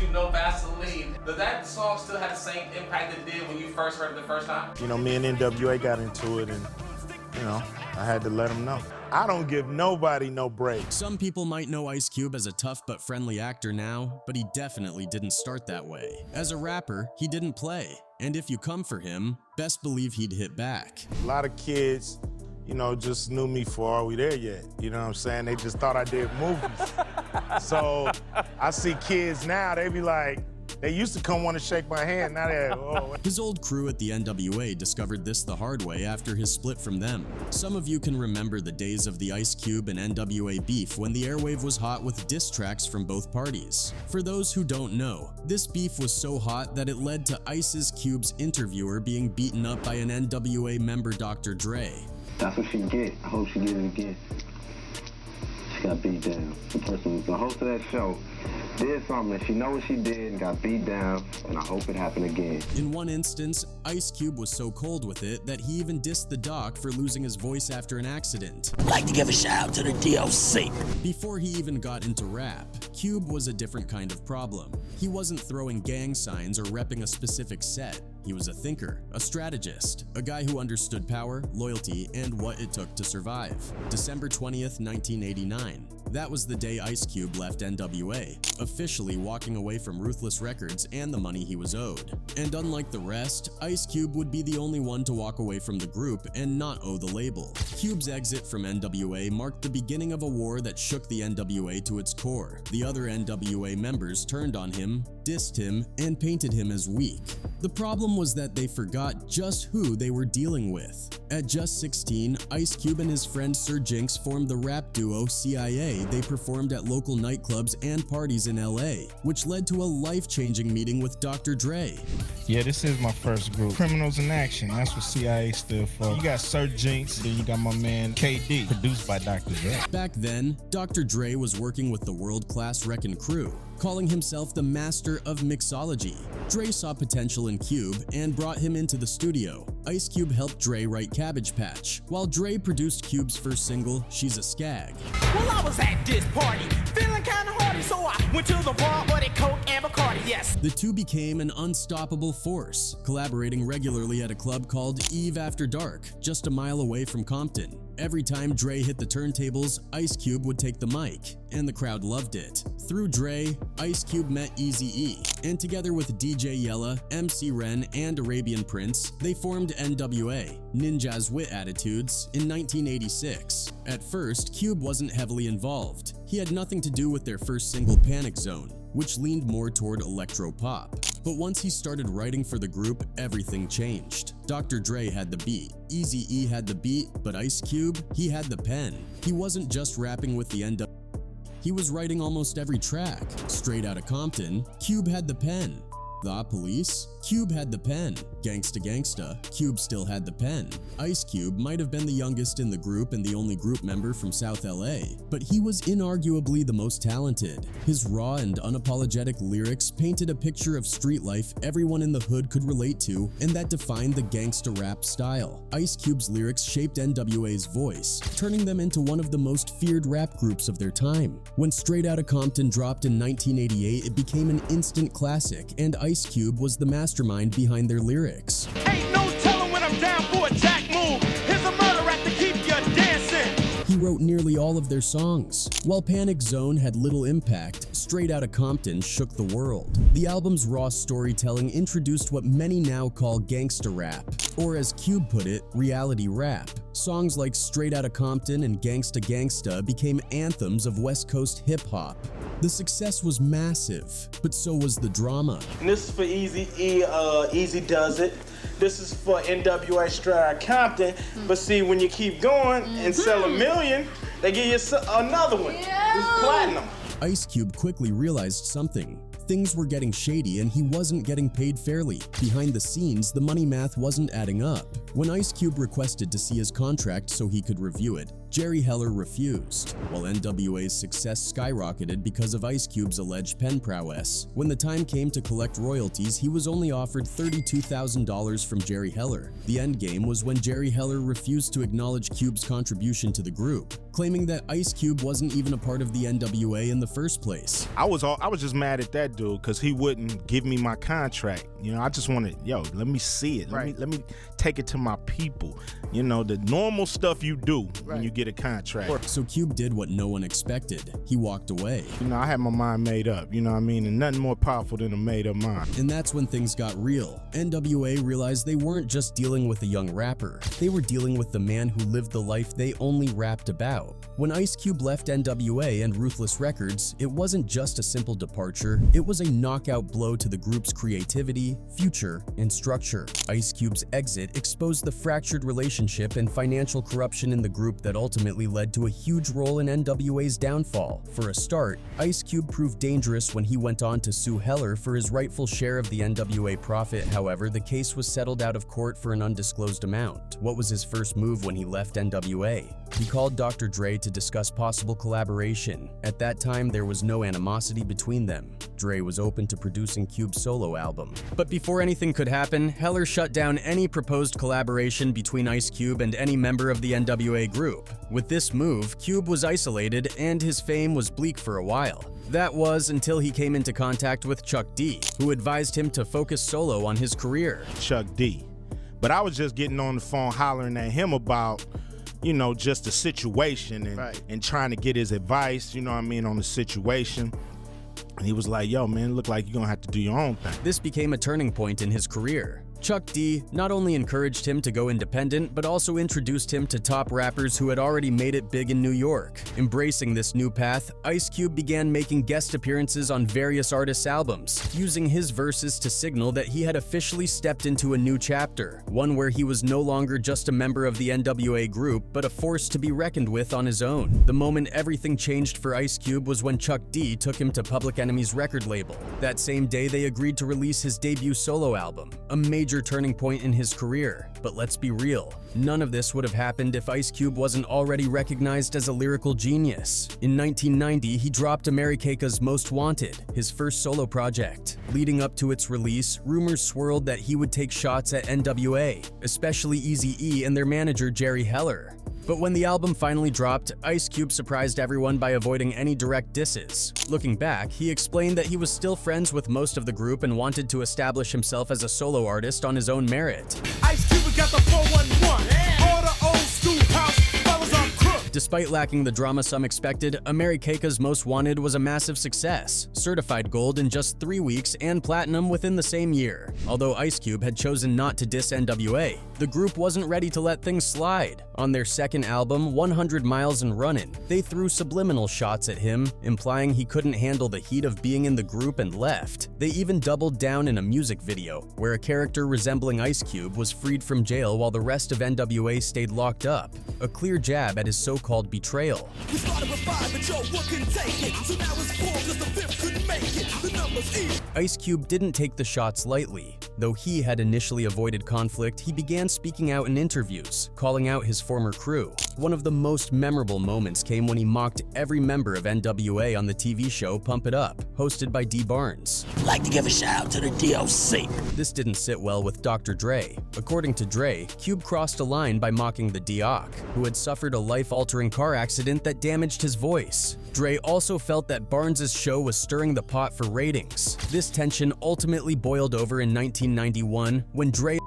you no Vaseline. Does that song still have the same impact it did when you first heard it the first time? You know, me and N.W.A. got into it, and, you know, I had to let them know. I don't give nobody no break. Some people might know Ice Cube as a tough but friendly actor now, but he definitely didn't start that way. As a rapper, he didn't play, and if you come for him, best believe he'd hit back. A lot of kids, you know, just knew me for Are We There Yet? You know what I'm saying? They just thought I did movies. So I see kids now, they be like, they used to come want to shake my hand, now they're, oh. His old crew at the N.W.A. discovered this the hard way after his split from them. Some of you can remember the days of the Ice Cube and N.W.A. beef when the airwave was hot with diss tracks from both parties. For those who don't know, this beef was so hot that it led to Ice's Cube's interviewer being beaten up by an N.W.A. member, Dr. Dre. That's what she get. I hope she get it again. She got beat down. The host of that show did something that she know what she did and got beat down, and I hope it happened again. In one instance, Ice Cube was so cold with it that he even dissed the doc for losing his voice after an accident. I'd like to give a shout out to the DOC. Before he even got into rap, Cube was a different kind of problem. He wasn't throwing gang signs or repping a specific set. He was a thinker, a strategist, a guy who understood power, loyalty, and what it took to survive. December 20th, 1989. That was the day Ice Cube left N.W.A., officially walking away from Ruthless Records and the money he was owed. And unlike the rest, Ice Cube would be the only one to walk away from the group and not owe the label. Cube's exit from N.W.A. marked the beginning of a war that shook the N.W.A. to its core. The other N.W.A. members turned on him, dissed him, and painted him as weak. The problem was that they forgot just who they were dealing with. At just 16, Ice Cube and his friend Sir Jinx formed the rap duo CIA. They performed at local nightclubs and parties in LA, which led to a life-changing meeting with Dr. Dre. Yeah, this is my first group. Criminals in Action, that's what CIA stood for. You got Sir Jinx, then you got my man KD, produced by Dr. Dre. Back then, Dr. Dre was working with the world-class Wreckin' Crew, calling himself the master of mixology. Dre saw potential in Cube and brought him into the studio. Ice Cube helped Dre write Cabbage Patch, while Dre produced Cube's first single, She's a Skag. Well, I was at this party, feeling kinda hardy, so I went to the bar, ordered Coke and Bacardi, yes. The two became an unstoppable force, collaborating regularly at a club called Eve After Dark, just a mile away from Compton. Every time Dre hit the turntables, Ice Cube would take the mic, and the crowd loved it. Through Dre, Ice Cube met Eazy-E, and together with DJ Yella, MC Ren, and Arabian Prince, they formed N.W.A., Ninja's Wit Attitudes, in 1986. At first, Cube wasn't heavily involved. He had nothing to do with their first single, Panic Zone, which leaned more toward electro-pop. But once he started writing for the group, everything changed. Dr. Dre had the beat, Eazy-E had the beat, but Ice Cube, he had the pen. He wasn't just rapping with the N.W.A. He was writing almost every track. Straight Outta Compton, Cube had the pen. The Police, Cube had the pen. Gangsta Gangsta, Cube still had the pen. Ice Cube might have been the youngest in the group and the only group member from South LA, but he was inarguably the most talented. His raw and unapologetic lyrics painted a picture of street life everyone in the hood could relate to, and that defined the gangsta rap style. Ice Cube's lyrics shaped N.W.A.'s voice, turning them into one of the most feared rap groups of their time. When Straight Outta Compton dropped in 1988, it became an instant classic, and Ice Cube was the mastermind behind their lyrics. Ain't no telling when I'm down for a jack move. Here's a murder rap to keep you dancing. He wrote nearly all of their songs. While Panic Zone had little impact, Straight Outta Compton shook the world. The album's raw storytelling introduced what many now call gangsta rap, or as Cube put it, reality rap. Songs like Straight Outta Compton and Gangsta Gangsta became anthems of West Coast hip-hop. The success was massive, but so was the drama. And this is for Eazy-E, Eazy Does It. This is for N.W.A. Straight Outta Compton. But see, when you keep going and sell 1 million, they give you another one. Yeah. It's platinum. Ice Cube quickly realized something. Things were getting shady and he wasn't getting paid fairly. Behind the scenes, the money math wasn't adding up. When Ice Cube requested to see his contract so he could review it, Jerry Heller refused, while N.W.A.'s success skyrocketed because of Ice Cube's alleged pen prowess. When the time came to collect royalties, he was only offered $32,000 from Jerry Heller. The endgame was when Jerry Heller refused to acknowledge Cube's contribution to the group, claiming that Ice Cube wasn't even a part of the N.W.A. in the first place. I was just mad at that dude because he wouldn't give me my contract. You know, I just wanted, let me see it. Let me take it to my people. You know, the normal stuff you do when you get a contract. So Cube did what no one expected. He walked away. You know, I had my mind made up, you know what I mean? And nothing more powerful than a made-up mind. And that's when things got real. N.W.A. realized they weren't just dealing with a young rapper. They were dealing with the man who lived the life they only rapped about. When Ice Cube left N.W.A. and Ruthless Records, it wasn't just a simple departure, it was a knockout blow to the group's creativity, future, and structure. Ice Cube's exit exposed the fractured relationship and financial corruption in the group that ultimately led to a huge role in N.W.A.'s downfall. For a start, Ice Cube proved dangerous when he went on to sue Heller for his rightful share of the N.W.A. profit. However, the case was settled out of court for an undisclosed amount. What was his first move when he left N.W.A.? He called Dr. Dre to discuss possible collaboration. At that time, there was no animosity between them. Dre was open to producing Cube's solo album. But before anything could happen, Heller shut down any proposed collaboration between Ice Cube and any member of the N.W.A. group. With this move, Cube was isolated and his fame was bleak for a while. That was until he came into contact with Chuck D, who advised him to focus solo on his career. Chuck D. But I was just getting on the phone hollering at him about, you know, just the situation and trying to get his advice, you know what I mean, on the situation. And he was like, yo, man, look like you're gonna have to do your own thing. This became a turning point in his career. Chuck D not only encouraged him to go independent, but also introduced him to top rappers who had already made it big in New York. Embracing this new path, Ice Cube began making guest appearances on various artists' albums, using his verses to signal that he had officially stepped into a new chapter, one where he was no longer just a member of the N.W.A. group, but a force to be reckoned with on his own. The moment everything changed for Ice Cube was when Chuck D took him to Public Enemy's record label. That same day, they agreed to release his debut solo album, a major turning point in his career. But let's be real, none of this would have happened if Ice Cube wasn't already recognized as a lyrical genius. In 1990, he dropped America's Most Wanted, his first solo project. Leading up to its release, rumors swirled that he would take shots at N.W.A., especially Eazy-E and their manager Jerry Heller. But when the album finally dropped, Ice Cube surprised everyone by avoiding any direct disses. Looking back, he explained that he was still friends with most of the group and wanted to establish himself as a solo artist on his own merit. Ice Cube got the 411. All the old school house fellas on crook. Despite lacking the drama some expected, America's Most Wanted was a massive success, certified gold in just 3 weeks and platinum within the same year. Although Ice Cube had chosen not to diss N.W.A., the group wasn't ready to let things slide. On their second album, 100 Miles and Runnin', they threw subliminal shots at him, implying he couldn't handle the heat of being in the group and left. They even doubled down in a music video, where a character resembling Ice Cube was freed from jail while the rest of N.W.A. stayed locked up, a clear jab at his so-called betrayal. We started with 5, but yo, what couldn't take it? So now it's 4, cause the 5th couldn't make it. The numbers eat. Ice Cube didn't take the shots lightly. Though he had initially avoided conflict, he began speaking out in interviews, calling out his former crew. One of the most memorable moments came when he mocked every member of N.W.A. on the TV show Pump It Up, hosted by D. Barnes. I'd like to give a shout out to the D.O.C. This didn't sit well with Dr. Dre. According to Dre, Cube crossed a line by mocking the D.O.C., who had suffered a life-altering car accident that damaged his voice. Dre also felt that Barnes' show was stirring the pot for ratings. This tension ultimately boiled over in 1991 when Dre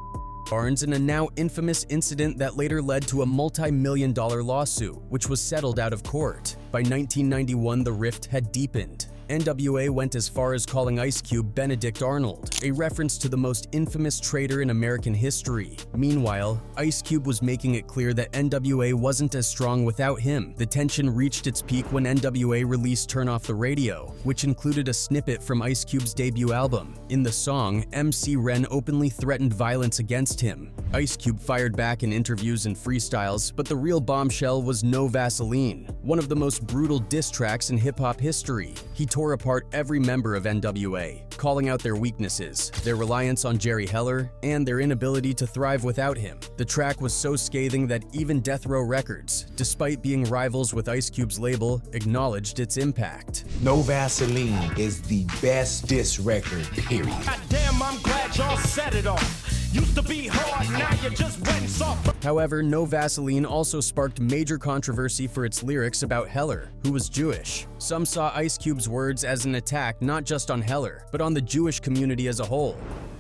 Barnes in a now infamous incident that later led to a multi-million-dollar lawsuit, which was settled out of court. By 1991, the rift had deepened. N.W.A. went as far as calling Ice Cube Benedict Arnold, a reference to the most infamous traitor in American history. Meanwhile, Ice Cube was making it clear that N.W.A. wasn't as strong without him. The tension reached its peak when N.W.A. released Turn Off the Radio, which included a snippet from Ice Cube's debut album. In the song, MC Ren openly threatened violence against him. Ice Cube fired back in interviews and freestyles, but the real bombshell was No Vaseline, one of the most brutal diss tracks in hip-hop history. He tore apart every member of N.W.A., calling out their weaknesses, their reliance on Jerry Heller, and their inability to thrive without him. The track was so scathing that even Death Row Records, despite being rivals with Ice Cube's label, acknowledged its impact. No Vaseline is the best diss record, period. Damn, I'm glad y'all set it off. Used to be hard, now you just went soft. However, No Vaseline also sparked major controversy for its lyrics about Heller, who was Jewish. Some saw Ice Cube's words as an attack not just on Heller, but on the Jewish community as a whole.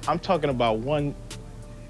I'm talking about one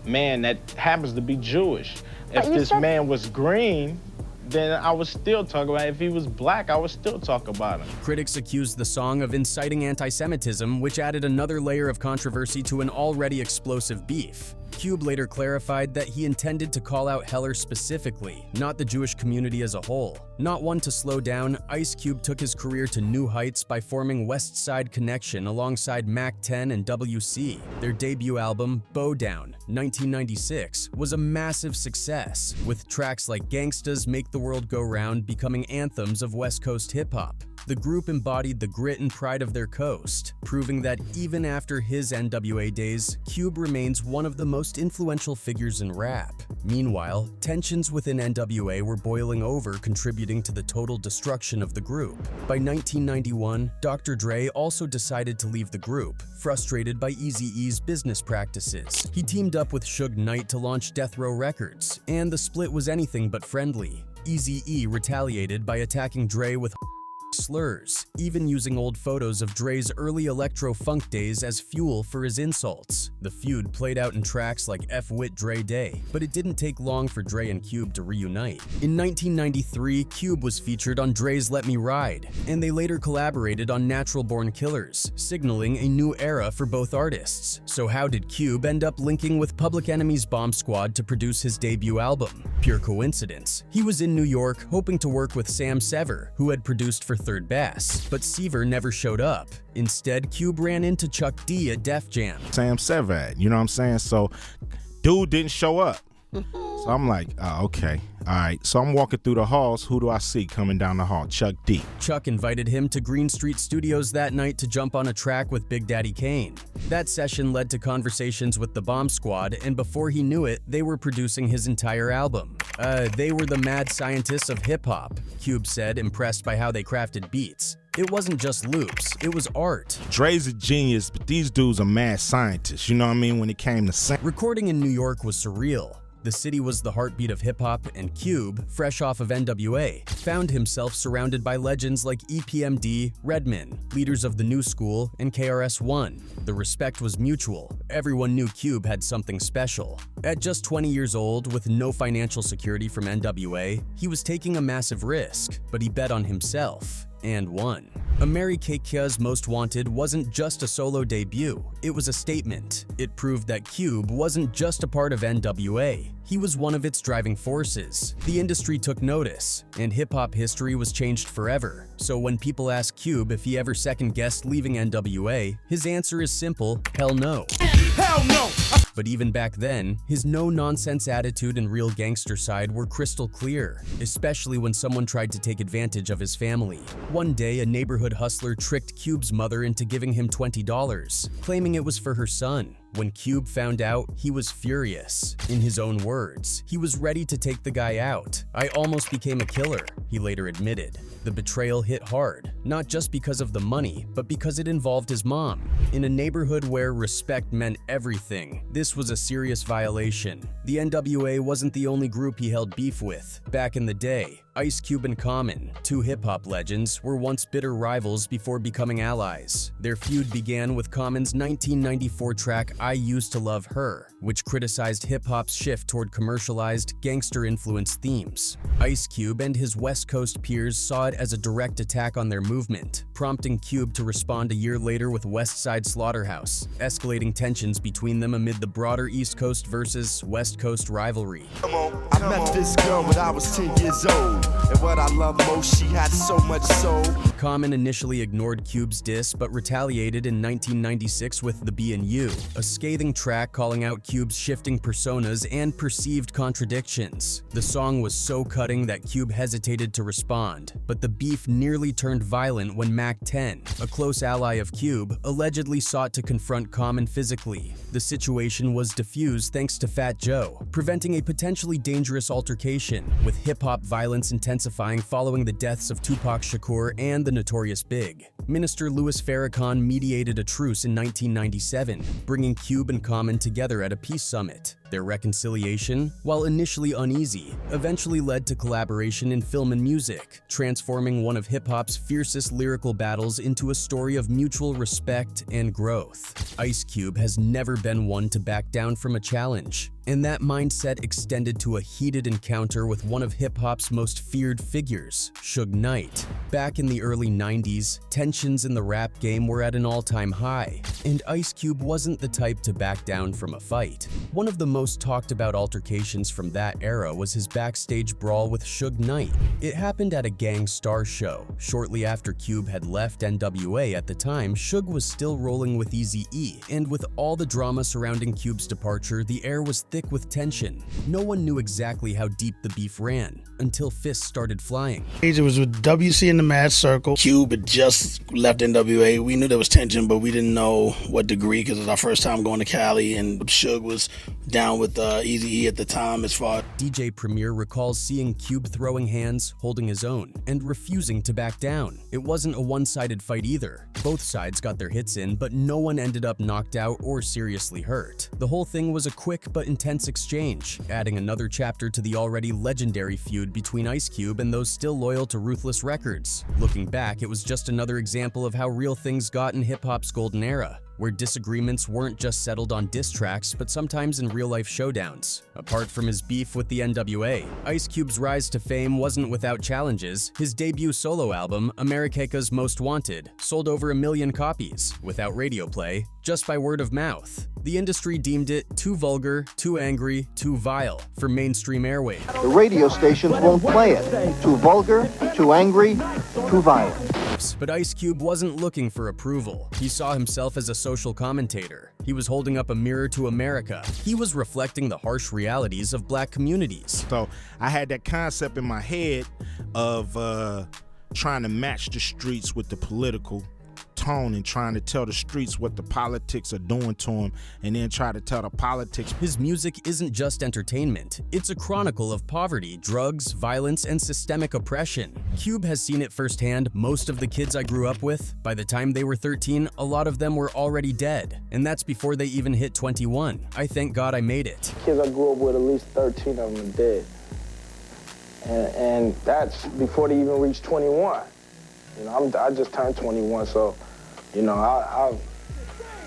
man that happens to be Jewish. If this man was green, then I would still talk about it. If he was black, I would still talk about him. Critics accused the song of inciting anti-Semitism, which added another layer of controversy to an already explosive beef. Cube later clarified that he intended to call out Heller specifically, not the Jewish community as a whole. Not one to slow down, Ice Cube took his career to new heights by forming West Side Connection alongside Mac 10 and W.C. Their debut album, Bow Down, 1996, was a massive success, with tracks like Gangsta's Make the World Go Round becoming anthems of West Coast hip-hop. The group embodied the grit and pride of their coast, proving that even after his N.W.A. days, Cube remains one of the most influential figures in rap. Meanwhile, tensions within N.W.A. were boiling over, contributing to the total destruction of the group. By 1991, Dr. Dre also decided to leave the group, frustrated by Eazy-E's business practices. He teamed up with Suge Knight to launch Death Row Records, and the split was anything but friendly. Eazy-E retaliated by attacking Dre with slurs, even using old photos of Dre's early electro-funk days as fuel for his insults. The feud played out in tracks like F-Wit Dre Day, but it didn't take long for Dre and Cube to reunite. In 1993, Cube was featured on Dre's Let Me Ride, and they later collaborated on Natural Born Killers, signaling a new era for both artists. So how did Cube end up linking with Public Enemy's Bomb Squad to produce his debut album? Pure coincidence. He was in New York hoping to work with Sam Sever, who had produced for Third Bass, but Sever never showed up. Instead, Cube ran into Chuck D at Def Jam. Sam Sever, you know what I'm saying? So, dude didn't show up. So I'm like, oh, okay, all right. So I'm walking through the halls. Who do I see coming down the hall? Chuck D. Chuck invited him to Green Street Studios that night to jump on a track with Big Daddy Kane. That session led to conversations with the Bomb Squad, and before he knew it, they were producing his entire album. They were the mad scientists of hip-hop, Cube said, impressed by how they crafted beats. It wasn't just loops, it was art. Dre's a genius, but these dudes are mad scientists, you know what I mean, when it came to sing. Recording in New York was surreal. The city was the heartbeat of hip-hop, and Cube, fresh off of N.W.A., found himself surrounded by legends like EPMD, Redman, leaders of the New School, and KRS-One. The respect was mutual. Everyone knew Cube had something special. At just 20 years old, with no financial security from N.W.A., he was taking a massive risk, but he bet on himself. And won. America's Most Wanted wasn't just a solo debut, it was a statement. It proved that Cube wasn't just a part of N.W.A., he was one of its driving forces. The industry took notice, and hip-hop history was changed forever. So when people ask Cube if he ever second-guessed leaving N.W.A., his answer is simple: hell no. Hell no! But even back then, his no-nonsense attitude and real gangster side were crystal clear, especially when someone tried to take advantage of his family. One day, a neighborhood hustler tricked Cube's mother into giving him $20, claiming it was for her son. When Cube found out, he was furious. In his own words, he was ready to take the guy out. "I almost became a killer," he later admitted. The betrayal hit hard, not just because of the money, but because it involved his mom. In a neighborhood where respect meant everything, this was a serious violation. The N.W.A. wasn't the only group he held beef with. Back in the day, Ice Cube and Common, two hip-hop legends, were once bitter rivals before becoming allies. Their feud began with Common's 1994 track I Used to Love Her, which criticized hip-hop's shift toward commercialized, gangster-influenced themes. Ice Cube and his West Coast peers saw it as a direct attack on their movement, prompting Cube to respond a year later with West Side Slaughterhouse, escalating tensions between them amid the broader East Coast versus West Coast rivalry. I met this girl when I was 10 years old. And what I love most, she had so much soul. Common initially ignored Cube's diss, but retaliated in 1996 with The B&U, a scathing track calling out Cube's shifting personas and perceived contradictions. The song was so cutting that Cube hesitated to respond, but the beef nearly turned violent when Mac 10, a close ally of Cube, allegedly sought to confront Common physically. The situation was diffused thanks to Fat Joe, preventing a potentially dangerous altercation, with hip-hop violence intensifying following the deaths of Tupac Shakur and the Notorious Big. Minister Louis Farrakhan mediated a truce in 1997, bringing Cube and Common together at a peace summit. Their reconciliation, while initially uneasy, eventually led to collaboration in film and music, transforming one of hip-hop's fiercest lyrical battles into a story of mutual respect and growth. Ice Cube has never been one to back down from a challenge, and that mindset extended to a heated encounter with one of hip-hop's most feared figures, Suge Knight. Back in the early 90s, tensions in the rap game were at an all-time high, and Ice Cube wasn't the type to back down from a fight. One of the most talked about altercations from that era was his backstage brawl with Suge Knight. It happened at a Gang Starr show. Shortly after Cube had left N.W.A. at the time, Suge was still rolling with Eazy-E, and with all the drama surrounding Cube's departure, the air was thick with tension. No one knew exactly how deep the beef ran, until fists started flying. It was with WC in the Mad Circle. Cube had just left N.W.A. We knew there was tension, but we didn't know what degree because it was our first time going to Cali, and Suge was down with Eazy-E at the time as far. DJ Premier recalls seeing Cube throwing hands, holding his own, and refusing to back down. It wasn't a one-sided fight either. Both sides got their hits in, but no one ended up knocked out or seriously hurt. The whole thing was a quick but intense exchange, adding another chapter to the already legendary feud between Ice Cube and those still loyal to Ruthless Records. Looking back, it was just another example of how real things got in hip-hop's golden era, where disagreements weren't just settled on diss tracks, but sometimes in real-life showdowns. Apart from his beef with the N.W.A., Ice Cube's rise to fame wasn't without challenges. His debut solo album, America's Most Wanted, sold over 1 million copies, without radio play, just by word of mouth. The industry deemed it too vulgar, too angry, too vile for mainstream airwaves. The radio stations won't play it. Too vulgar, too angry, too violent. But Ice Cube wasn't looking for approval. He saw himself as a social commentator. He was holding up a mirror to America. He was reflecting the harsh realities of black communities. So I had that concept in my head of trying to match the streets with the political tone and trying to tell the streets what the politics are doing to him, and then try to tell the politics. His music isn't just entertainment. It's a chronicle of poverty, drugs, violence, and systemic oppression. Cube has seen it firsthand. Most of the kids I grew up with, by the time they were 13, a lot of them were already dead. And that's before they even hit 21. I thank God I made it. Kids I grew up with, at least 13 of them are dead. And that's before they even reached 21. You know, I just turned 21, so, you know, I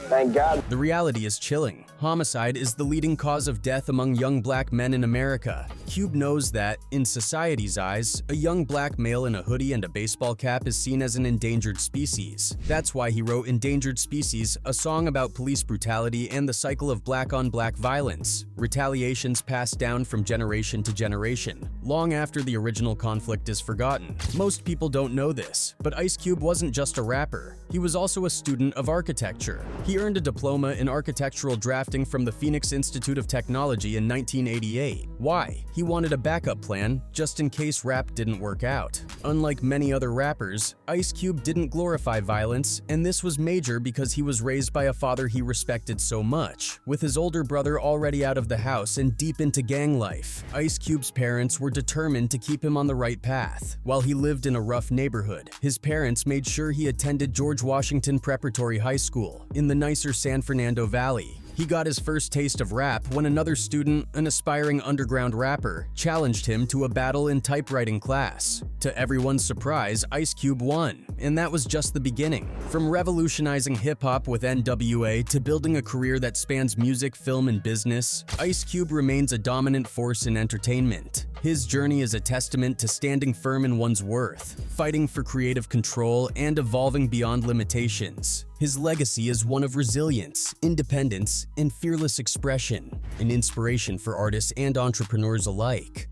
thank God. The reality is chilling. Homicide is the leading cause of death among young black men in America. Cube knows that, in society's eyes, a young black male in a hoodie and a baseball cap is seen as an endangered species. That's why he wrote Endangered Species, a song about police brutality and the cycle of black-on-black violence. Retaliations passed down from generation to generation, long after the original conflict is forgotten. Most people don't know this, but Ice Cube wasn't just a rapper. He was also a student of architecture. He earned a diploma in architectural drafting from the Phoenix Institute of Technology in 1988. Why? He wanted a backup plan, just in case rap didn't work out. Unlike many other rappers, Ice Cube didn't glorify violence, and this was major because he was raised by a father he respected so much. With his older brother already out of the house and deep into gang life, Ice Cube's parents were determined to keep him on the right path. While he lived in a rough neighborhood, his parents made sure he attended George Washington Preparatory High School in the nicer San Fernando Valley. He got his first taste of rap when another student, an aspiring underground rapper, challenged him to a battle in typewriting class. To everyone's surprise, Ice Cube won, and that was just the beginning. From revolutionizing hip-hop with N.W.A. to building a career that spans music, film, and business, Ice Cube remains a dominant force in entertainment. His journey is a testament to standing firm in one's worth, fighting for creative control, and evolving beyond limitations. His legacy is one of resilience, independence, and fearless expression, an inspiration for artists and entrepreneurs alike.